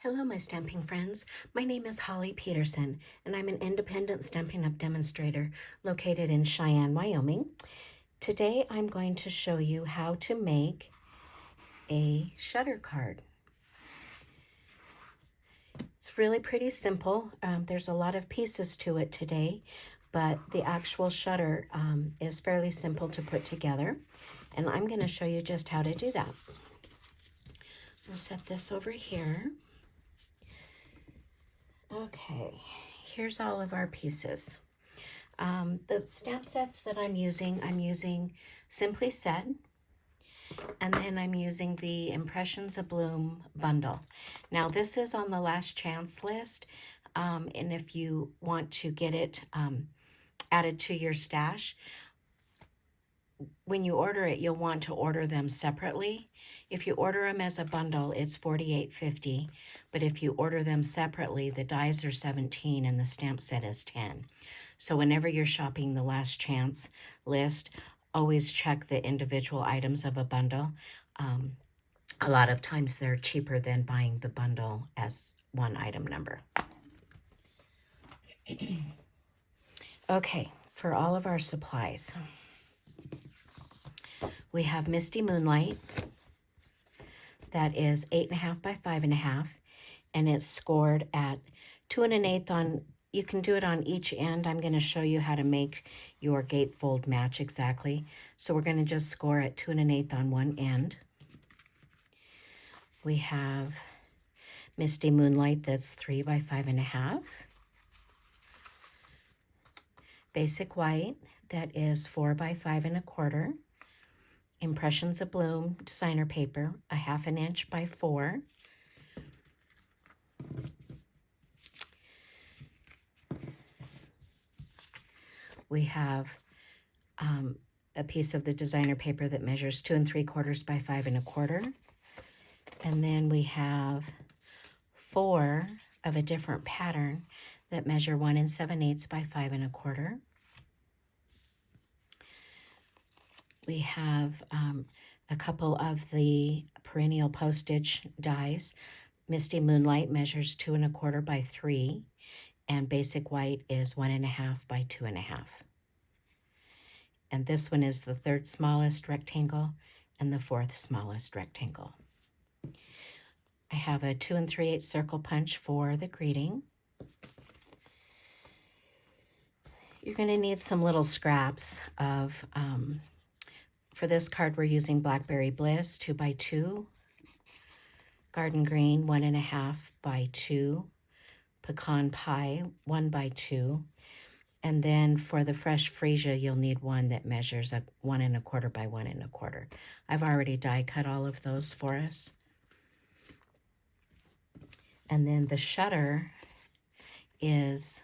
Hello, my stamping friends. My name is Holly Peterson, and I'm an independent Stampin' Up! Demonstrator located in Cheyenne, Wyoming. Today, I'm going to show you how to make a shutter card. It's really pretty simple. There's a lot of pieces to it today, but the actual shutter is fairly simple to put together, and I'm going to show you just how to do that. We'll set this over here. Okay, here's all of our pieces. The stamp sets that I'm using Simply Said, and then I'm using the Impressions of Bloom bundle. Now this is on the last chance list, and if you want to get it added to your stash, when you order it, you'll want to order them separately. If you order them as a bundle, it's $48.50, but if you order them separately, the dies are $17 and the stamp set is $10. So whenever you're shopping the last chance list, always check the individual items of a bundle. A lot of times they're cheaper than buying the bundle as one item number. Okay, for all of our supplies, we have Misty Moonlight. That is 8.5 by 5.5, and it's scored at 2 1/8 on. You can do it on each end. I'm going to show you how to make your gatefold match exactly. So we're going to just score at 2 1/8 on one end. We have Misty Moonlight, that's 3 by 5.5. Basic White, that is 4 by 5.25. Impressions of Bloom designer paper, a 1/2 inch by 4. We have a piece of the designer paper that measures 2 3/4 by 5 1/4. And then we have 4 of a different pattern that measure 1 7/8 by 5 1/4. We have a couple of the Perennial Postage Dies. Misty Moonlight measures 2 1/4 by 3, and Basic White is 1 1/2 by 2 1/2. And this one is the 3rd smallest rectangle and the 4th smallest rectangle. I have a 2 3/8 circle punch for the greeting. You're going to need some little scraps of, for this card we're using Blackberry Bliss 2 by 2, Garden Green 1 1/2 by 2, Pecan Pie 1 by 2, and then for the Fresh Freesia you'll need one that measures 1 1/4 by 1 1/4. I've already die cut all of those for us. And then the shutter is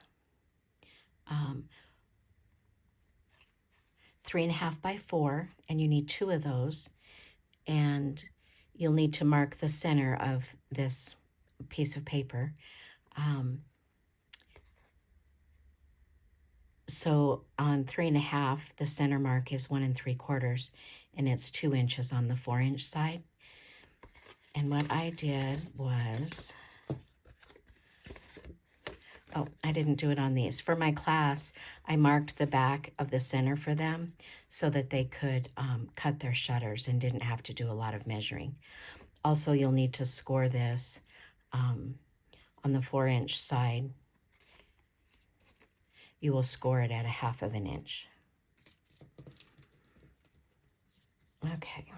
3 1/2 by 4, and you need 2 of those, and you'll need to mark the center of this piece of paper. So on 3 1/2, the center mark is 1 3/4, and it's 2 inches on the 4-inch side. And what I did was, oh, I didn't do it on these. For my class, I marked the back of the center for them so that they could cut their shutters and didn't have to do a lot of measuring. Also, you'll need to score this on the 4-inch side. You will score it at 1/2 inch. Okay.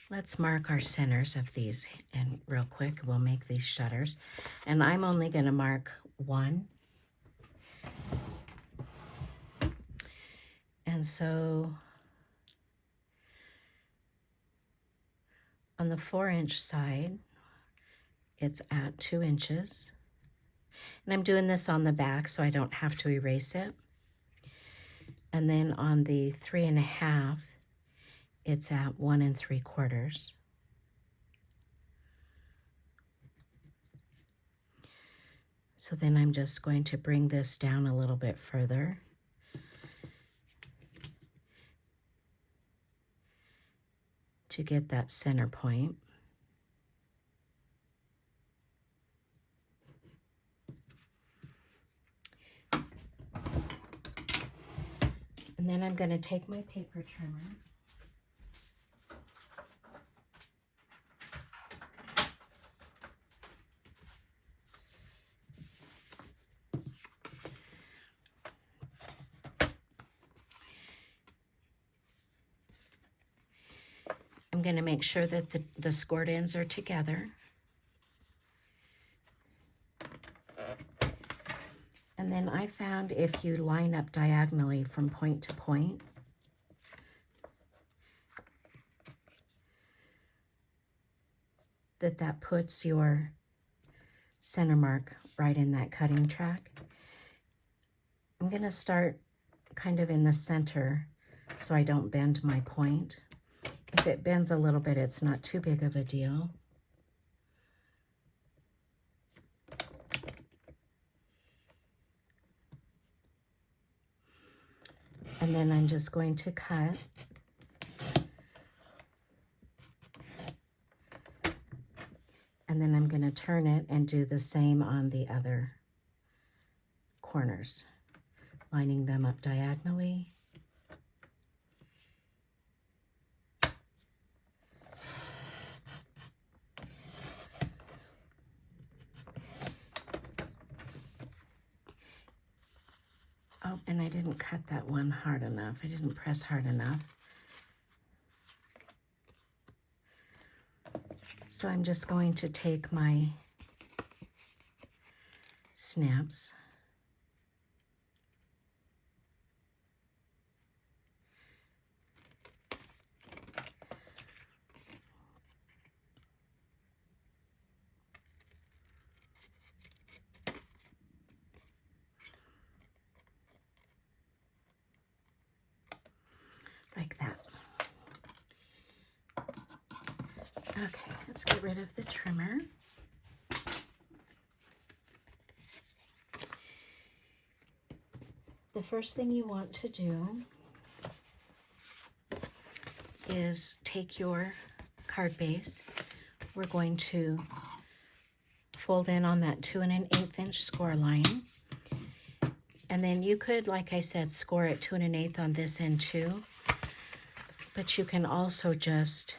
Let's mark our centers of these, and real quick we'll make these shutters. And I'm only going to mark 1. And so on the 4-inch side, it's at 2 inches. And I'm doing this on the back so I don't have to erase it. And then on the 3 1/2, it's at 1 3/4. So then I'm just going to bring this down a little bit further. to get that center point. And then I'm going to take my paper trimmer I'm going to make sure that the scored ends are together. And then I found if you line up diagonally from point to point, that puts your center mark right in that cutting track. I'm going to start kind of in the center so I don't bend my point. If it bends a little bit, it's not too big of a deal. And then I'm just going to cut. And then I'm going to turn it and do the same on the other corners, lining them up diagonally. Oh, and I didn't cut that one hard enough. I didn't press hard enough. So I'm just going to take my snaps like that. Okay, let's get rid of the trimmer. The first thing you want to do is take your card base. We're going to fold in on that 2 1/8 inch score line. And then you could, like I said, score at 2 1/8 on this end too. But you can also just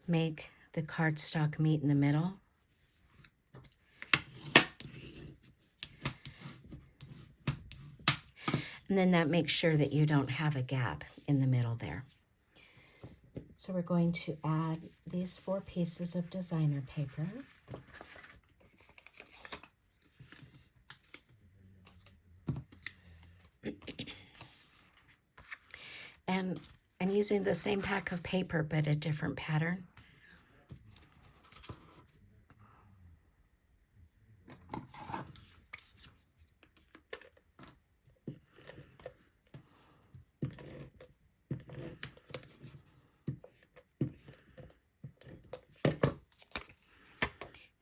make the cardstock meet in the middle. And then that makes sure that you don't have a gap in the middle there. So we're going to add these 4 pieces of designer paper. And I'm using the same pack of paper, but a different pattern.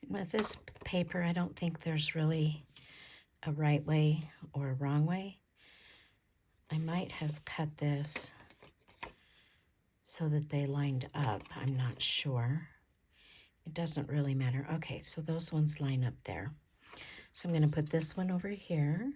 With this paper, I don't think there's really a right way or a wrong way. I might have cut this so that they lined up. I'm not sure. It doesn't really matter. Okay, so those ones line up there. So I'm going to put this one over here.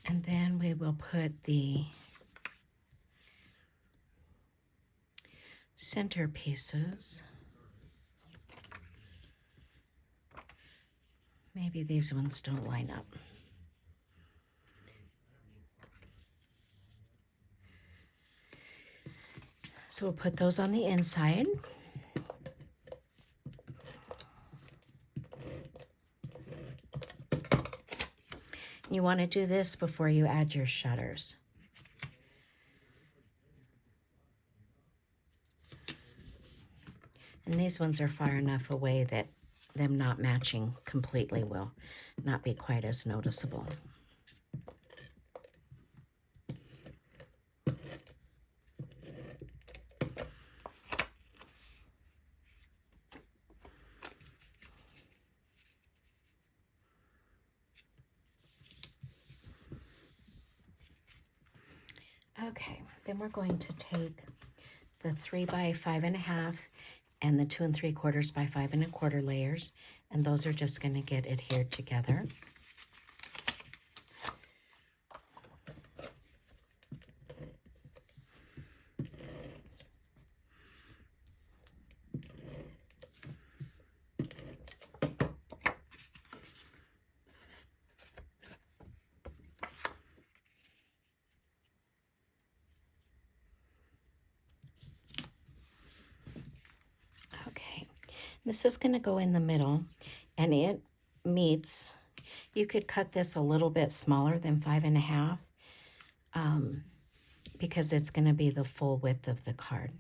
And then we will put the center pieces. Maybe these ones don't line up. So we'll put those on the inside. You want to do this before you add your shutters. And these ones are far enough away that them not matching completely will not be quite as noticeable. Okay, then we're going to take the 3 by 5.5 and the 2 3/4 by 5 1/4 layers, and those are just going to get adhered together. Okay, this is going to go in the middle, and it meets, you could cut this a little bit smaller than 5.5 because it's going to be the full width of the card.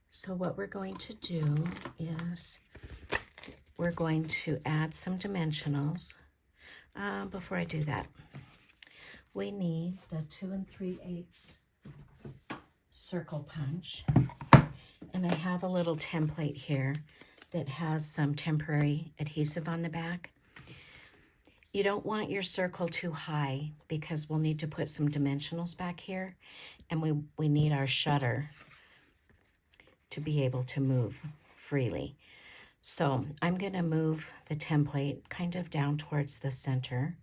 So what we're going to do is we're going to add some dimensionals. Before I do that, we need the 2 3/8 circle punch. And I have a little template here that has some temporary adhesive on the back. You don't want your circle too high because we'll need to put some dimensionals back here, and we need our shutter to be able to move freely. So I'm going to move the template kind of down towards the center.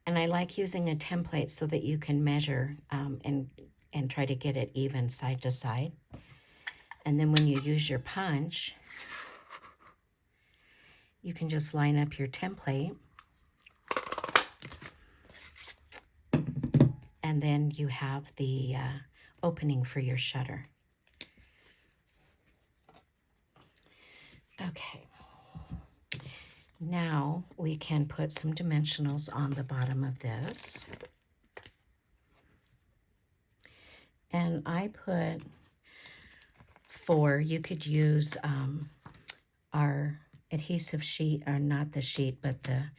And I like using a template so that you can measure and try to get it even side to side. And then when you use your punch, you can just line up your template. And then you have the opening for your shutter. Okay. Now we can put some dimensionals on the bottom of this. And I put 4. You could use our adhesive sheet, or not the sheet, but the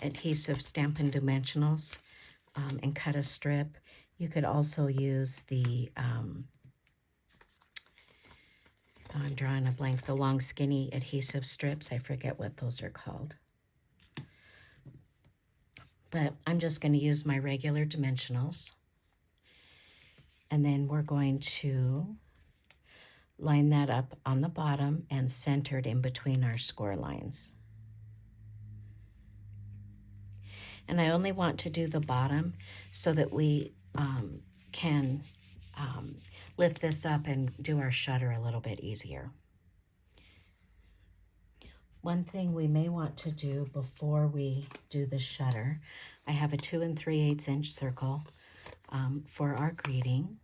adhesive Stampin' Dimensionals, and cut a strip. You could also use the, I'm drawing a blank, the long skinny adhesive strips. I forget what those are called. But I'm just going to use my regular dimensionals. And then we're going to line that up on the bottom and centered in between our score lines. And I only want to do the bottom so that we can lift this up and do our shutter a little bit easier. One thing we may want to do before we do the shutter, I have a 2 3/8 inch circle for our greeting.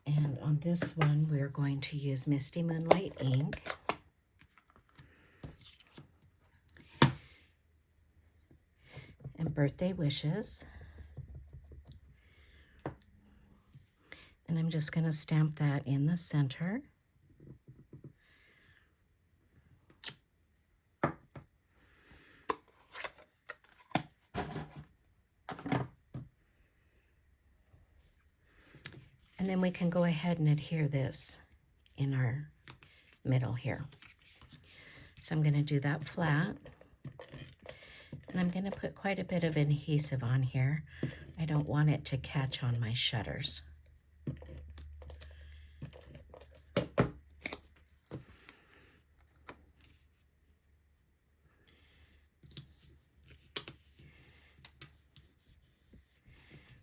And on this one, we're going to use Misty Moonlight ink. And birthday wishes. And I'm just going to stamp that in the center. And then we can go ahead and adhere this in our middle here. So I'm going to do that flat. And I'm going to put quite a bit of adhesive on here. I don't want it to catch on my shutters.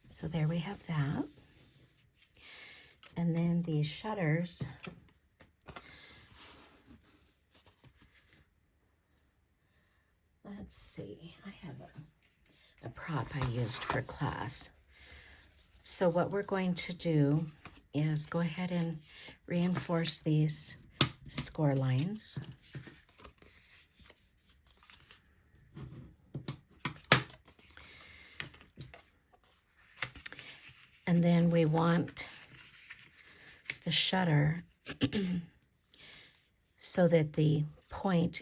So there we have that. And then these shutters, let's see, I have a prop I used for class. So what we're going to do is go ahead and reinforce these score lines. And then we want the shutter so that the point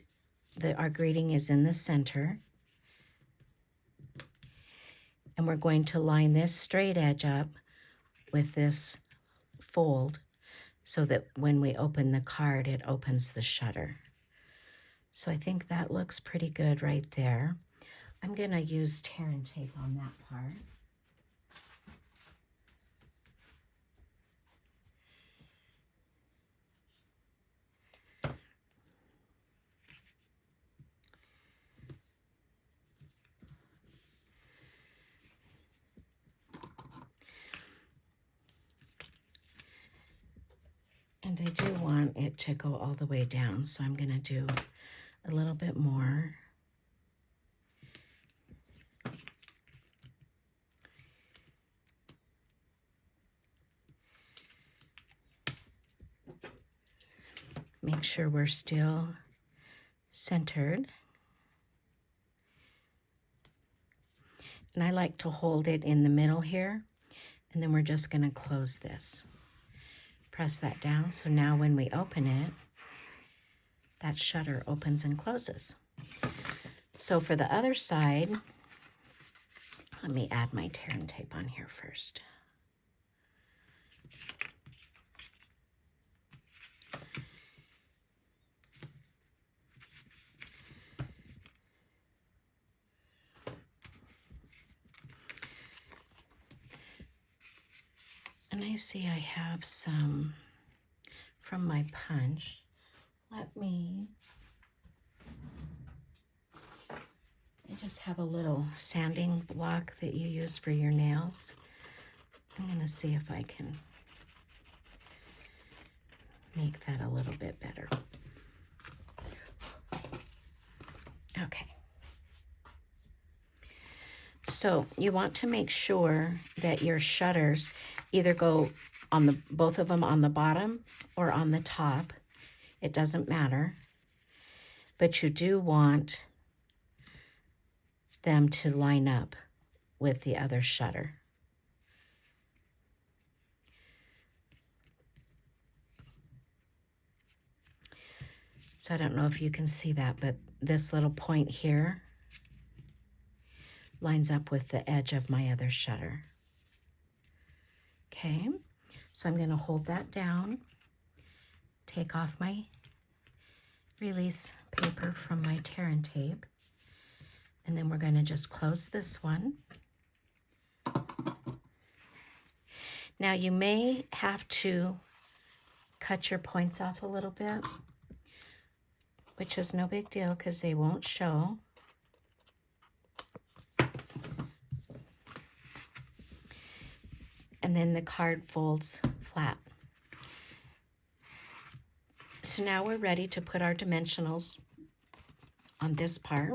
that our greeting is in the center. And we're going to line this straight edge up with this fold so that when we open the card, it opens the shutter. So I think that looks pretty good right there. I'm going to use tear and tape on that part. And I do want it to go all the way down, so I'm going to do a little bit more. Make sure we're still centered. And I like to hold it in the middle here, and then we're just going to close this. Press that down, so now when we open it, that shutter opens and closes. So for the other side, let me add my tear and tape on here first. And I see I have some from my punch. I just have a little sanding block that you use for your nails. I'm going to see if I can make that a little bit better. Okay. So you want to make sure that your shutters either go on both of them on the bottom or on the top. It doesn't matter. But you do want them to line up with the other shutter. So I don't know if you can see that, but this little point here lines up with the edge of my other shutter. Okay, so I'm going to hold that down, take off my release paper from my tear and tape, and then we're going to just close this one. Now you may have to cut your points off a little bit, which is no big deal because they won't show. And then the card folds flat. So now we're ready to put our dimensionals on this part.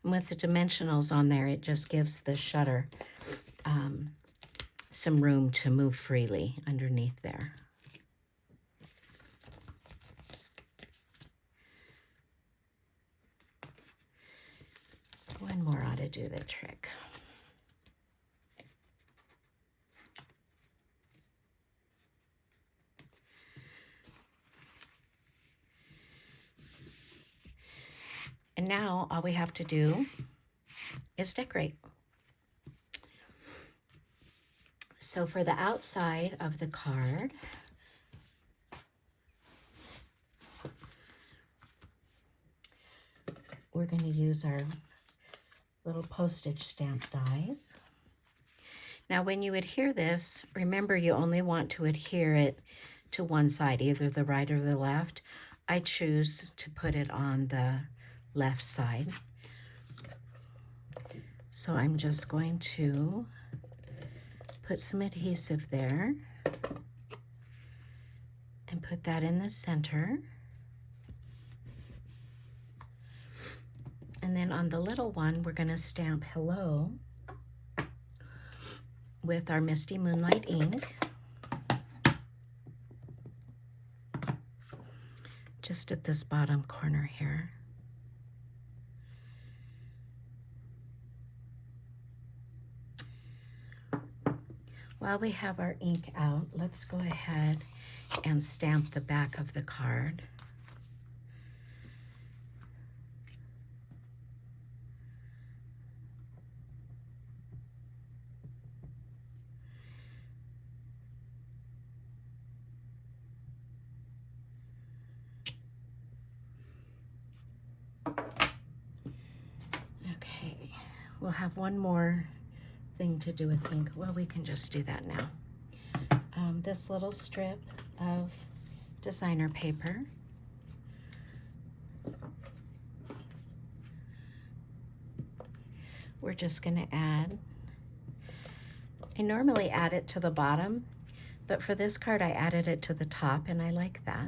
And with the dimensionals on there, it just gives the shutter some room to move freely underneath there. One more ought to do the trick. And now all we have to do is decorate. So for the outside of the card, we're going to use our little postage stamp dies. Now when you adhere this, remember you only want to adhere it to one side, either the right or the left. I choose to put it on the left side. So I'm just going to put some adhesive there and put that in the center. And then on the little one, we're going to stamp hello with our Misty Moonlight ink. Just at this bottom corner here. While we have our ink out, let's go ahead and stamp the back of the card. we'll have one more thing to do with ink. Well, we can just do that now. This little strip of designer paper. We're just going to add, I normally add it to the bottom, but for this card I added it to the top and I like that.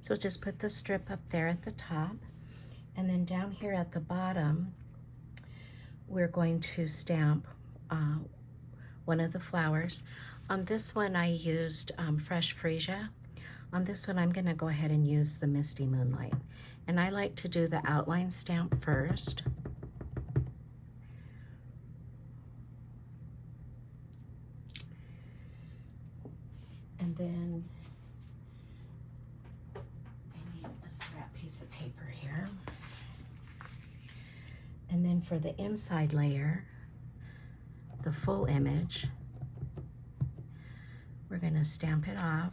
So just put the strip up there at the top, and then down here at the bottom we're going to stamp one of the flowers. On this one I used fresh freesia. On this one I'm going to go ahead and use the Misty Moonlight. And I like to do the outline stamp first. And then I need a scrap piece of paper here. And then for the inside layer, the full image, we're going to stamp it off.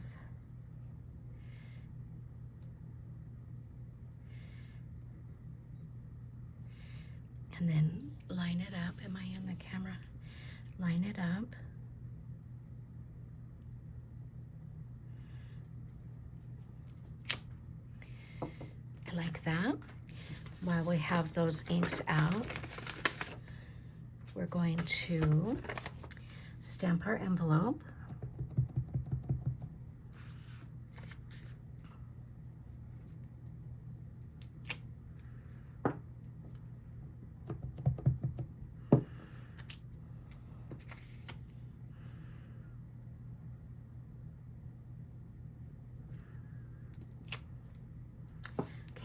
And then line it up. Am I in the camera? Line it up. Like that. While we have those inks out, we're going to stamp our envelope.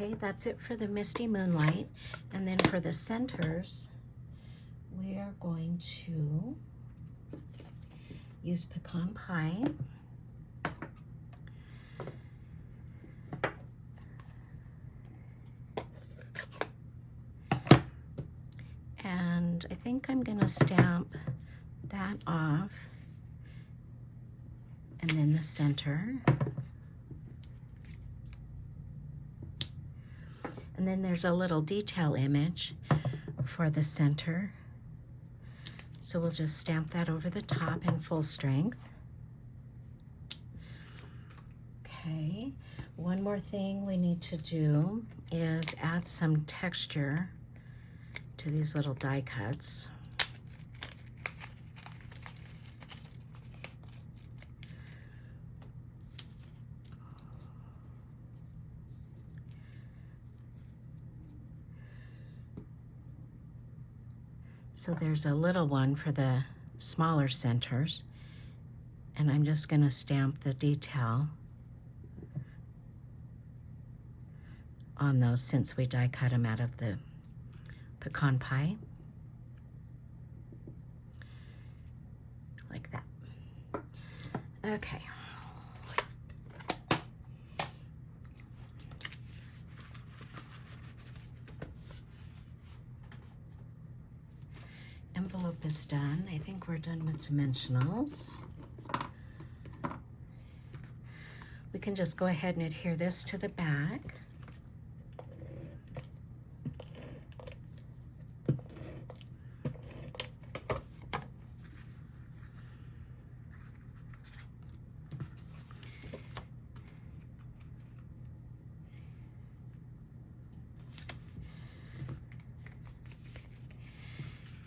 Okay, that's it for the Misty Moonlight. And then for the centers, we are going to use pecan pie. And I think I'm going to stamp that off, and then the center. And then there's a little detail image for the center. So we'll just stamp that over the top in full strength. Okay, one more thing we need to do is add some texture to these little die cuts. So there's a little one for the smaller centers, and I'm just going to stamp the detail on those since we die cut them out of the pecan pie. Like that. Okay. Envelope is done. I think we're done with dimensionals. We can just go ahead and adhere this to the back.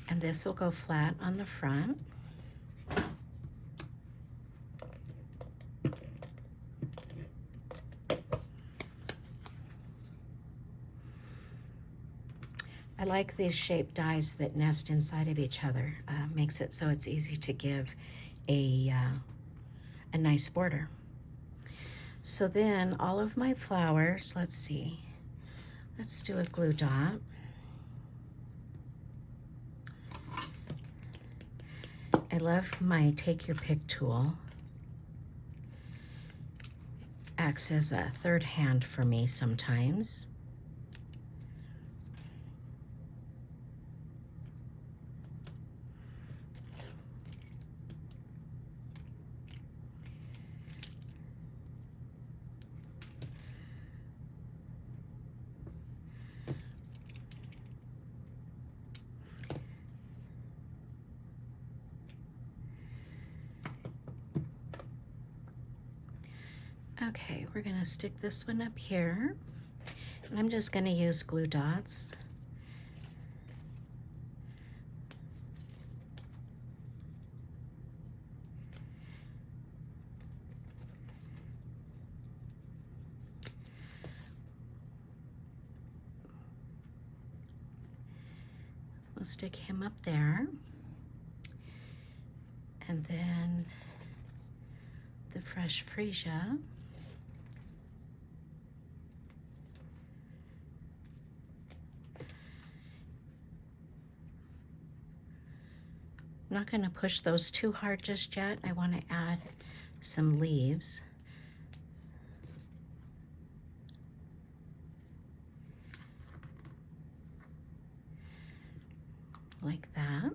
And this will go flat on the front. I like these shaped dies that nest inside of each other. Makes it so it's easy to give a nice border. So then all of my flowers, let's see, let's do a glue dot. I love my take your pick tool. Acts as a third hand for me sometimes. Okay, we're gonna stick this one up here. And I'm just gonna use glue dots. We'll stick him up there. And then the fresh freesia. I'm not going to push those too hard just yet. I want to add some leaves. Like that.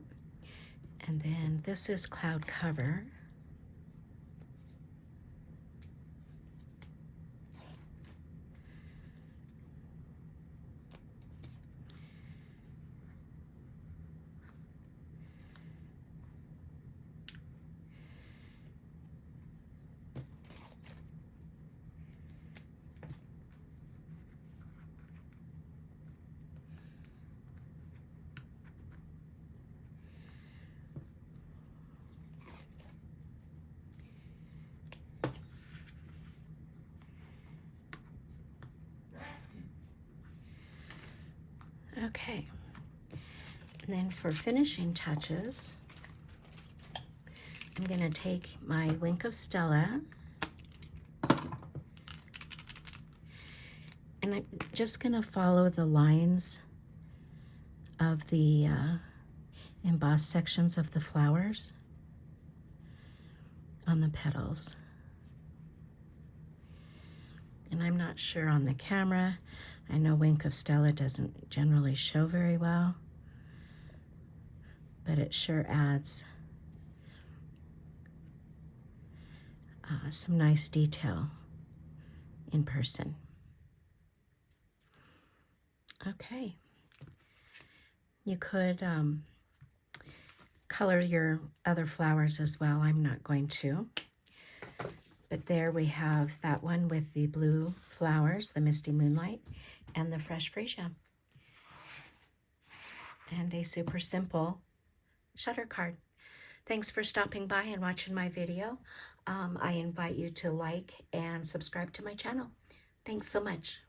And then this is cloud cover. Okay, and then for finishing touches, I'm going to take my Wink of Stella, and I'm just going to follow the lines of the embossed sections of the flowers on the petals. And I'm not sure on the camera. I know Wink of Stella doesn't generally show very well, but it sure adds some nice detail in person. Okay. You could color your other flowers as well. I'm not going to. But there we have that one with the blue flowers, the Misty Moonlight, and the fresh freesia. And a super simple shutter card. Thanks for stopping by and watching my video. I invite you to like and subscribe to my channel. Thanks so much.